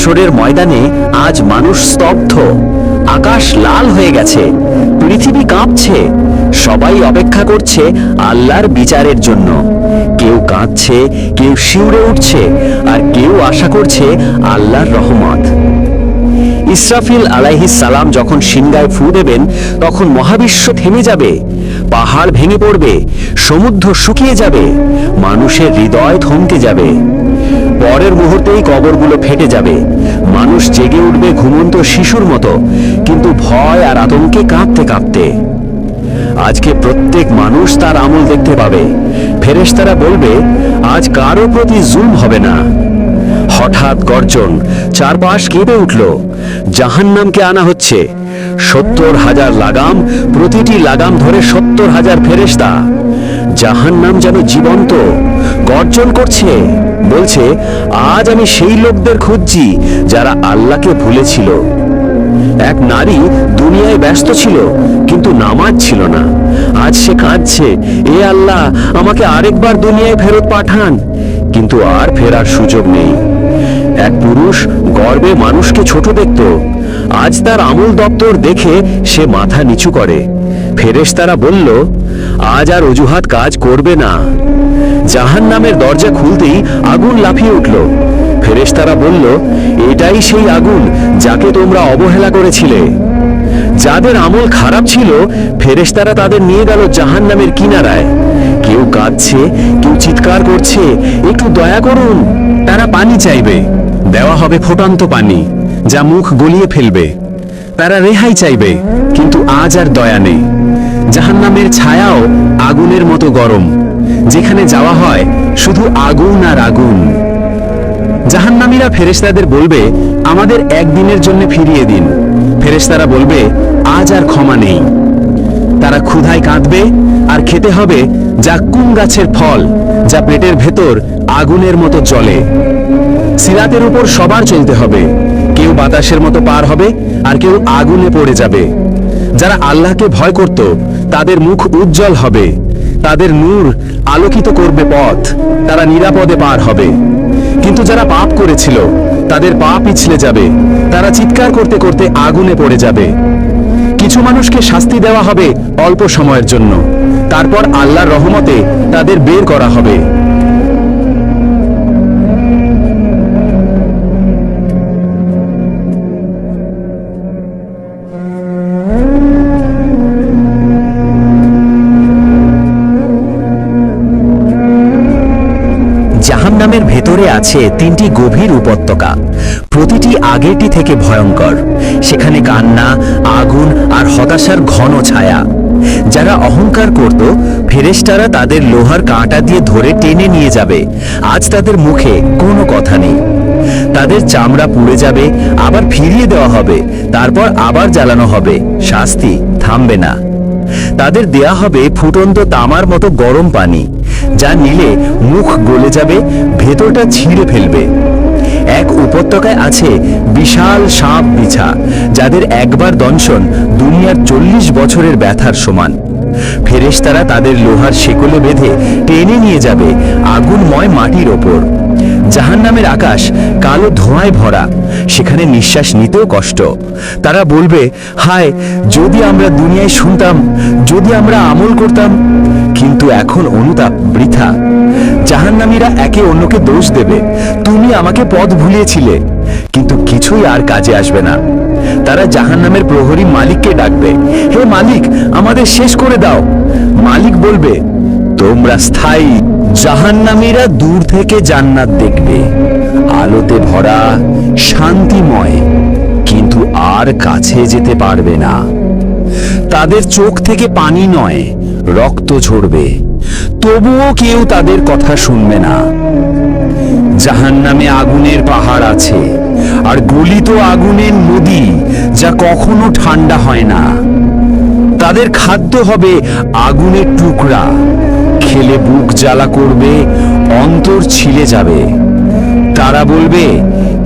হাসরের ময়দানে আজ মানুষ স্তব্ধ, আকাশ লাল হয়ে গেছে, পৃথিবী কাঁপছে। সবাই অপেক্ষা করছে আল্লাহর বিচারের জন্য। কেউ কাঁদছে, কেউ শিউরে উঠছে, আর কেউ আশা করছে আল্লাহর রহমত। ইসরাফিল আলাইহিস সালাম যখন সিংগায় ফু দেবেন, তখন মহাবিশ্ব থেমে যাবে, পাহাড় ভেঙে পড়বে, সমুদ্র শুকিয়ে যাবে, মানুষের হৃদয় থমকে যাবে। পরের মুহূর্তেই কবরগুলো ফেটে যাবে, মানুষ জেগে উঠবে ঘুমন্ত শিশুর মতো, কিন্তু ভয় আর আতঙ্কে কাঁপতে কাঁপতে। আজকে প্রত্যেক মানুষ তার আমল দেখতে পাবে। ফেরেশতারা বলবে, আজ কারো প্রতি জুলম হবে না। হঠাৎ গর্জন, চারপাশ কেঁপে উঠল। জাহান্নামকে আনা হচ্ছে। 70,000 লাগাম, প্রতিটি লাগাম ধরে 70,000 ফেরেশতা। জাহান্নাম যেন জীবন্ত, গর্জন করছে, বলছে, আজ আমি সেই লোকদের খুঁজছি যারা আল্লাহকে ভুলেছিল। এক নারী দুনিয়ায় ব্যস্ত ছিল, কিন্তু নামাজ ছিল না। আজ সে কাঁদছে, এ আল্লাহ, আমাকে আরেকবার দুনিয়ায় ফেরত পাঠান। কিন্তু আর ফেরার সুযোগ নেই। এক পুরুষ গর্বে মানুষকে ছোট দেখত, আজ তার আমল দপ্তর দেখে সে মাথা নিচু করে। ফেরেশতারা বলল, আজ আর অজুহাত কাজ করবে না। জাহান্নামের দরজা খুলতেই আগুন লাফিয়ে উঠল। ফেরেশতারা বলল, এটাই সেই আগুন যাকে তোমরা অবহেলা করেছিলে। যাদের আমল খারাপ ছিল, ফেরেশতারা তাদের নিয়ে গেল জাহান্নামের কিনারায়। কেউ কাঁদছে, কেউ চিৎকার করছে, একটু দয়া করুন। তারা পানি চাইবে, দেওয়া হবে ফুটন্ত পানি, যা মুখ গলিয়ে ফেলবে। তারা রেহাই চাইবে, কিন্তু আজ আর দয়া নেই। জাহান্নামের ছায়াও আগুনের মতো গরম, যেখানে যাওয়া হয় শুধু আগুন আর আগুন। জাহান্নামীরা ফেরেশতাদের বলবে, আমাদের একদিনের জন্য ফিরিয়ে দিন। ফেরেশতারা বলবে, আজ আর ক্ষমা নেই। তারা ক্ষুধায় কাঁদবে, আর খেতে হবে জাক্কুম গাছের ফল, যা পেটের ভেতর আগুনের মতো জ্বলে। সিরাতের উপর সবার চলতে হবে, কেউ বাতাসের মতো পার হবে, আর কেউ আগুনে পড়ে যাবে। যারা আল্লাহকে ভয় করত, তাদের মুখ উজ্জ্বল হবে, তাদের নূর আলোকিত করবে পথ, তারা নিরাপদে পার হবে। কিন্তু যারা পাপ করেছিল, তাদের পা পিছলে যাবে, তারা চিৎকার করতে করতে আগুনে পড়ে যাবে। কিছু মানুষকে শাস্তি দেওয়া হবে অল্প সময়ের জন্য, তারপর আল্লাহর রহমতে তাদের বের করা হবে। জাহান্নামের ভেতরে আছে 3টি গভীর উপত্যকা, প্রতিটি আগেরটি থেকে ভয়ঙ্কর। সেখানে কান্না, আগুন আর হতাশার ঘন ছায়া। যারা অহংকার করত, ফেরেশতারা তাদের লোহার কাঁটা দিয়ে ধরে টেনে নিয়ে যাবে। আজ তাদের মুখে কোনো কথা নেই। তাদের চামড়া পুড়ে যাবে, আবার ফিরিয়ে দেওয়া হবে, তারপর আবার জ্বালানো হবে। শাস্তি থামবে না। তাদের দেয়া হবে ফুটন্ত তামার মতো গরম পানি, যা নিলে মুখ গলে যাবে, ভেতরটা ছিঁড়ে ফেলবে। এক উপত্যকায় আছে বিশাল সাপ বিছা, যাদের একবার দংশন দুনিয়ার 40 বছরের ব্যথার সমান। ফেরেশতারা তাদের লোহার শেকলে বেঁধে টেনে নিয়ে যাবে আগুনময় মাটির ওপর। জাহান্নামের আকাশ কালো ধোঁয়ায় ভরা, সেখানে নিঃশ্বাস নিতেও কষ্ট। তারা বলবে, হায়, যদি আমরা দুনিয়ায় শুনতাম, যদি আমরা আমল করতাম। কিন্তু এখন অনুতাপ বৃথা। জাহান্নামীরা একে অন্যকে দোষ দেবে, তুমি আমাকে পথ ভুলিয়েছিলে। কিন্তু কিছুই আর কাজে আসবে না। তারা জাহান্নামের প্রহরী মালিককে ডাকবে, হে মালিক, আমাদের শেষ করে দাও। মালিক বলবে, তোমরা স্থায়ী। জাহান্নামীরা দূর থেকে জান্নাত দেখবে, আলোতে ভরা, শান্তিময়, কিন্তু আর কাছে যেতে পারবে না। তাদের চোখ থেকে পানি নয়, রক্ত ঝরবে, তবুও কেউ তাদের কথা শুনবে না। জাহান্নামে আগুনের পাহাড় আছে, আর গলিত আগুনের নদী, যা কখনো ঠান্ডা হয় না। তাদের খাদ্য হবে আগুনের টুকরা, খেলে বুক জ্বালা করবে, অন্তর ছিলে যাবে। তারা বলবে,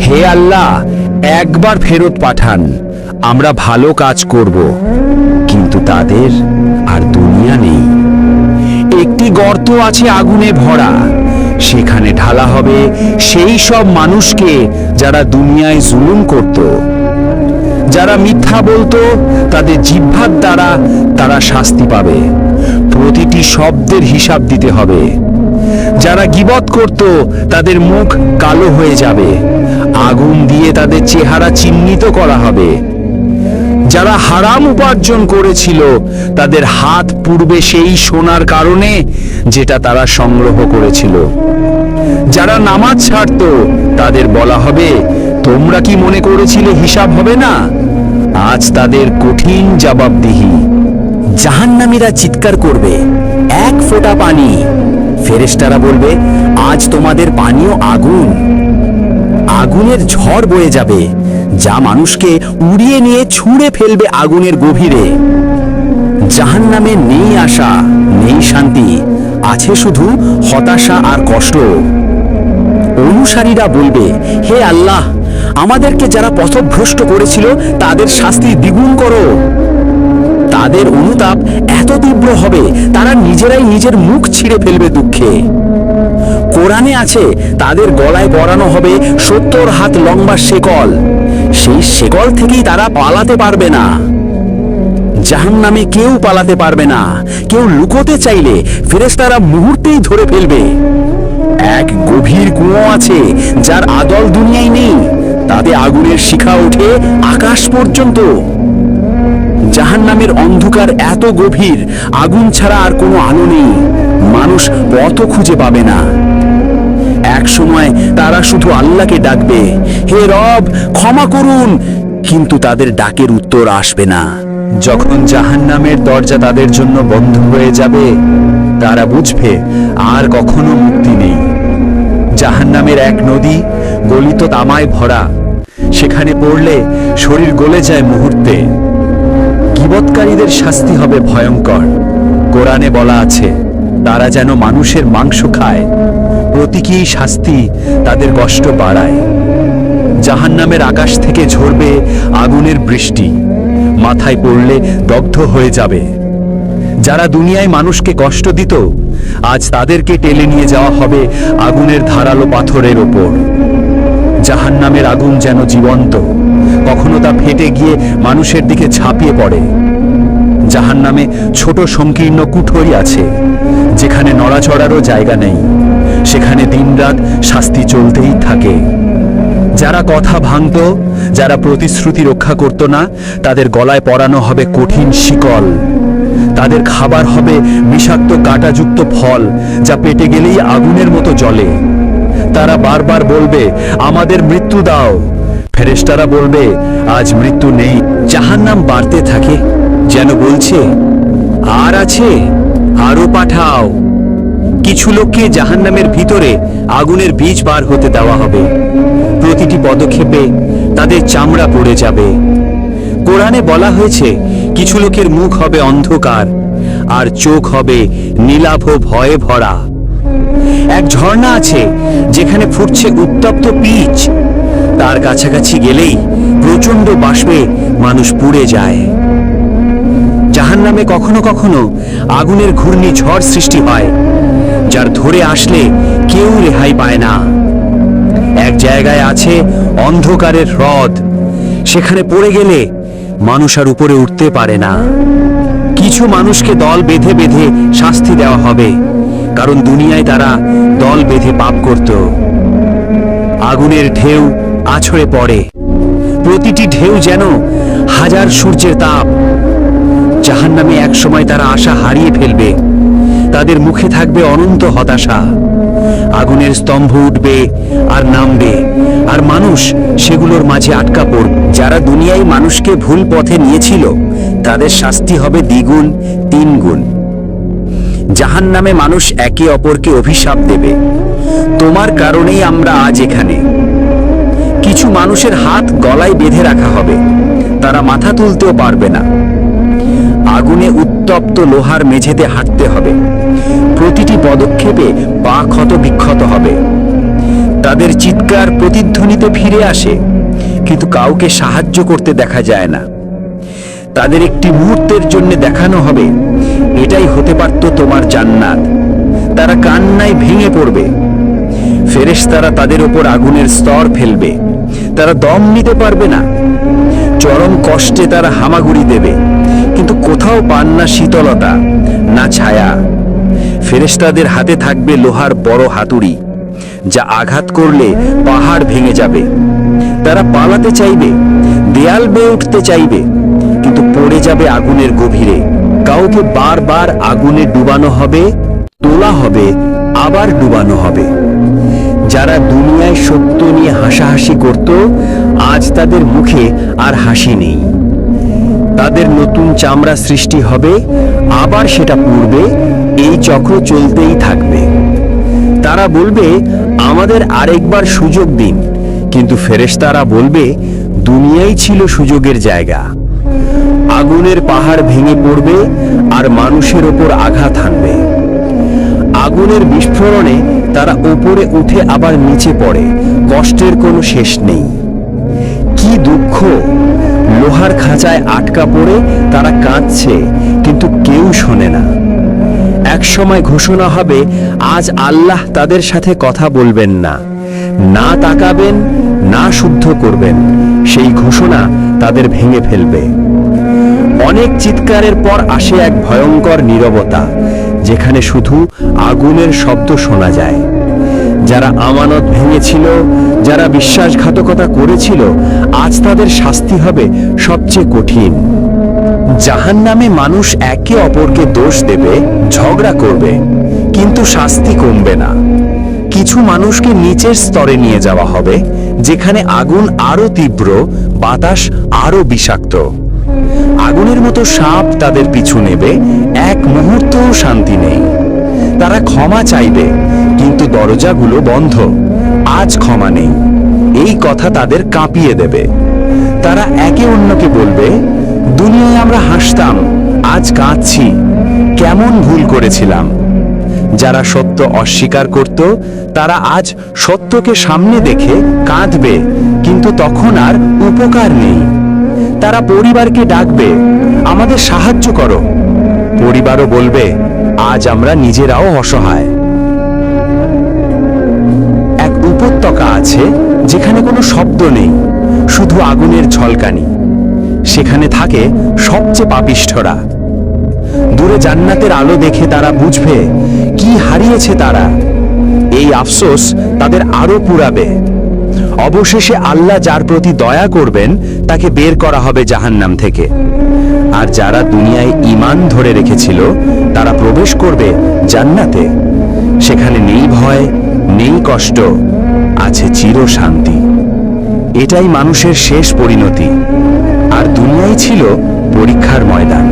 হে আল্লাহ, একবার ফেরত পাঠান, আমরা ভালো কাজ করব। কিন্তু তাদের আর দুনিয়া নেই। একটি গর্ত আছে আগুনে ভরা, সেখানে ঢালা হবে সেই সব মানুষকে যারা দুনিয়ায় জুলুম করত, যারা মিথ্যা বলতো, তাদের জিহ্বার দ্বারা তারা শাস্তি পাবে। প্রতিটি শব্দের হিসাব দিতে হবে। যারা গীবত করত, তাদের মুখ কালো হয়ে যাবে, আগুন দিয়ে তাদের চেহারা চিহ্নিত করা হবে। যারা হারাম উপার্জন করেছিল, তাদের হাত পূর্বে সেই সোনার কারণে যেটা তারা সংগ্রহ করেছিল। যারা নামাজ ছাড়তো, তাদের বলা হবে, তোমরা কি মনে করেছিলে হিসাব হবে না? আজ তাদের কঠিন জবাবদিহি। জাহান্নামীরা চিৎকার করবে, এক ফোঁটা পানি। ফেরেশতারা বলবে, আজ তোমাদের পানীয় আগুন। আগুনের ঝড় বয়ে যাবে, যা মানুষকে উড়িয়ে নিয়ে ছুঁড়ে ফেলবে আগুনের গভীরে। জাহান্নামে নেই আশা, নেই শান্তি, আছে শুধু হতাশা আর কষ্ট। অনুসারীরা বলবে, হে আল্লাহ, আমাদেরকে যারা পথভ্রষ্ট করেছিল তাদের শাস্তি দ্বিগুণ করো। তাদের অনুতাপ এত তীব্র হবে, তারা নিজেরাই নিজের মুখ ছিঁড়ে ফেলবে দুঃখে। কোরআনে আছে, তাদের গলায় পরানো হবে 70 হাত লম্বা শেকল। সেই শেকল থেকেই তারা পালাতে পারবে না। জাহান্নামে কেউ পালাতে পারবে না। কেউ লুকোতে চাইলে ফেরেশতারা মুহূর্তেই ধরে ফেলবে। এক গভীর কুয়ো আছে, যার আদল দুনিয়ায় নেই। তাতে আগুনের শিখা ওঠে আকাশ পর্যন্ত। জাহান্নামের অন্ধকার এত গভীর, আগুন ছাড়া আর কোনো আলো নেই। মানুষ পথ খুঁজে পাবে না। এক সময় তারা শুধু আল্লাহকে ডাকবে, হে রব, ক্ষমা করুন, কিন্তু তাদের ডাকের উত্তর আসবে না। যখন জাহান্নামের দরজা তাদের জন্য বন্ধ হয়ে যাবে, তারা বুঝবে আর কখনো মুক্তি নেই। জাহান্নামের এক নদী গলিত তামায় ভরা, সেখানে পড়লে শরীর গলে যায় মুহূর্তে। গীবতকারীদের শাস্তি হবে ভয়ঙ্কর। কোরআনে বলা আছে, তারা যেন মানুষের মাংস খায়। প্রতীকী শাস্তি তাদের কষ্ট বাড়ায়। জাহান্নামের আকাশ থেকে ঝরবে আগুনের বৃষ্টি, মাথায় পড়লে দগ্ধ হয়ে যাবে। যারা দুনিয়ায় মানুষকে কষ্ট দিত, আজ তাদেরকে টেনে নিয়ে যাওয়া হবে আগুনের ধারালো পাথরের ওপর। জাহান্নামের আগুন যেন জীবন্ত, কখনো তা ফেটে গিয়ে মানুষের দিকে ঝাঁপিয়ে পড়ে। জাহান্নামে ছোট সংকীর্ণ কুঠরি আছে, যেখানে নড়াচড়ারও জায়গা নেই। সেখানে দিনরাত শাস্তি চলতেই থাকে। যারা কথা ভাঙত, যারা প্রতিশ্রুতি রক্ষা করত না, তাদের গলায় পরানো হবে কঠিন শিকল। তাদের খাবার হবে বিষাক্ত কাঁটাযুক্ত ফল, যা পেটে গেলেই আগুনের মতো জ্বলে। তারা বারবার বলবে, আমাদের মৃত্যু দাও। ফেরেশতারা বলবে, আজ মৃত্যু নেই। জাহান্নাম বাড়তে থাকে, যেন বলছে, আর আছে, আরো পাঠাও। কিছু লোককে জাহান্নামের ভিতরে আগুনের বীজ বার হতে দেওয়া হবে। প্রতিটি পদক্ষেপে তাদের চামড়া পড়ে যাবে। কোরআনে বলা হয়েছে, কিছু লোকের মুখ হবে অন্ধকার, আর চোখ হবে নীলাভ ভয়ে ভরা। এক ঝর্ণা আছে, যেখানে ফুটছে উত্তপ্ত পিচ। তার কাছাকাছি গেলেই প্রচণ্ড বাষ্পে মানুষ পুড়ে যায়। জাহান্নামে কখনো কখনো আগুনের ঘূর্ণি ঝড় সৃষ্টি হয়, যার ধরে আসলে কেউ রেহাই পায় না। এক জায়গায় আছে অন্ধকারের হ্রদ, সেখানে পড়ে গেলে মানুষ আর উপরে উঠতে পারে না। কিছু মানুষকে দল বেঁধে বেঁধে শাস্তি দেওয়া হবে, কারণ দুনিয়ায় তারা দল বেঁধে পাপ করত। আগুনের ঢেউ আছড়ে পড়ে, প্রতিটি ঢেউ যেন হাজার সূর্যের তাপ। জাহান্নামে এক সময় তারা আশা হারিয়ে ফেলবে। তাদের মুখে থাকবে অনন্ত হতাশা। আগুনের স্তম্ভ উঠবে আর নামবে, আর মানুষ সেগুলোর মাঝে আটকা পড়বে। যারা দুনিয়ায় মানুষকে ভুল পথে নিয়েছিল, তাদের শাস্তি হবে দ্বিগুণ, তিনগুণ। জাহান্নামে মানুষ একে অপরকে অভিশাপ দেবে, তোমার কারণেই আমরা আজ এখানে। কিছু মানুষের হাত গলায় বেঁধে রাখা হবে, তারা মাথা তুলতেও পারবে না। আগুনে উত্তপ্ত লোহার মেঝেতে হাঁটতে হবে, প্রতিটি পদক্ষেপে পা ক্ষত বিক্ষত হবে। তাদের চিৎকার প্রতিধ্বনিতে ফিরে আসে, কিন্তু কাউকে সাহায্য করতে দেখা যায় না। তাদের একটি মুহূর্তের জন্য দেখানো হবে, এটাই হতে পারত তোমার জান্নাত। তারা কান্নায় ভেঙে পড়বে, ফেরেশতারা তাদের উপর আগুনের স্তর ফেলবে, তারা দম নিতে পারবে না। চরম কষ্টে তারা হামাগুড়ি দেবে, কিন্তু কোথাও পান না শীতলতা, না ছায়া। ফেরেশতাদের হাতে থাকবে লোহার বড় হাতুড়ি, যা আঘাত করলে পাহাড় ভেঙে যাবে। তারা পালাতে চাইবে, দেয়াল বেয়ে উঠতে চাইবে, কিন্তু পড়ে যাবে আগুনের গভীরে। কাউকে বারবার আগুনে ডুবানো হবে, তোলা হবে, আবার ডুবানো হবে। যারা দুনিয়ায় সত্য নিয়ে হাসাহাসি করত, আজ তাদের মুখে আর হাসি নেই। তাদের নতুন চামড়া সৃষ্টি হবে, আবার সেটা পুড়বে, এই চক্র চলতেই থাকবে। তারা বলবে, আমাদের আরেকবার সুযোগ দিন, কিন্তু ফেরেশতারা বলবে, দুনিয়াই ছিল সুযোগের জায়গা। আগুনের পাহাড় ভেঙে পড়বে আর মানুষের ওপর আঘাত হানবে। আগুনের বিস্ফোরণে তারা উপরে উঠে আবার নিচে পড়ে, কষ্টের কোনো শেষ নেই। কি দুঃখ! লোহার খাঁচায় আটকা পড়ে তারা কাঁদছে, কিন্তু কেউ শোনে না। এক সময় ঘোষণা হবে, আজ আল্লাহ তাদের সাথে কথা বলবেন না, না তাকাবেন, না শুদ্ধ করবেন। সেই ঘোষণা তাদের ভেঙে ফেলবে। অনেক চিৎকারের পর আসে এক ভয়ঙ্কর নীরবতা, যেখানে শুধু আগুনের শব্দ শোনা যায়। যারা আমানত ভেঙেছিল, যারা বিশ্বাসঘাতকতা করেছিল, আজ তাদের শাস্তি হবে সবচেয়ে কঠিন। জাহান্নামে মানুষ একে অপরকে দোষ দেবে, ঝগড়া করবে, কিন্তু শাস্তি কমবে না। কিছু মানুষকে নিচের স্তরে নিয়ে যাওয়া হবে, যেখানে আগুন আরো তীব্র, বাতাস আরো বিষাক্ত। আগুনের মতো সাপ তাদের পিছু নেবে, এক মুহূর্তও শান্তি নেই। তারা ক্ষমা চাইবে, কিন্তু দরজাগুলো বন্ধ, আজ ক্ষমা নেই। এই কথা তাদের কাঁপিয়ে দেবে। তারা একে অন্যকে বলবে, দুনিয়ায় আমরা হাসতাম, আজ কাঁদছি, কেমন ভুল করেছিলাম। যারা সত্য অস্বীকার করত, তারা আজ সত্যকে সামনে দেখে কাঁদবে, কিন্তু তখন আর উপকার নেই। তারা পরিবারকে ডাকবে, আমাদের সাহায্য করো। পরিবারও বলবে, আজ আমরা নিজেরাও অসহায়। এক উপত্যকা আছে, যেখানে কোনো শব্দ নেই, শুধু আগুনের ঝলকানি। সেখানে থাকে সবচেয়ে পাপিষ্ঠরা। দূরে জান্নাতের আলো দেখে তারা বুঝবে কি হারিয়েছে তারা। এই আফসোস তাদের আরো পুরাবে। অবশেষে আল্লাহ যার প্রতি দয়া করবেন, তাকে বের করা হবে জাহান্নাম থেকে। আর যারা দুনিয়ায় ঈমান ধরে রেখেছিল, তারা প্রবেশ করবে জান্নাতে। সেখানে নেই ভয়, নেই কষ্ট, আছে চিরশান্তি। এটাই মানুষের শেষ পরিণতি। আর দুনিয়াই ছিল পরীক্ষার ময়দান।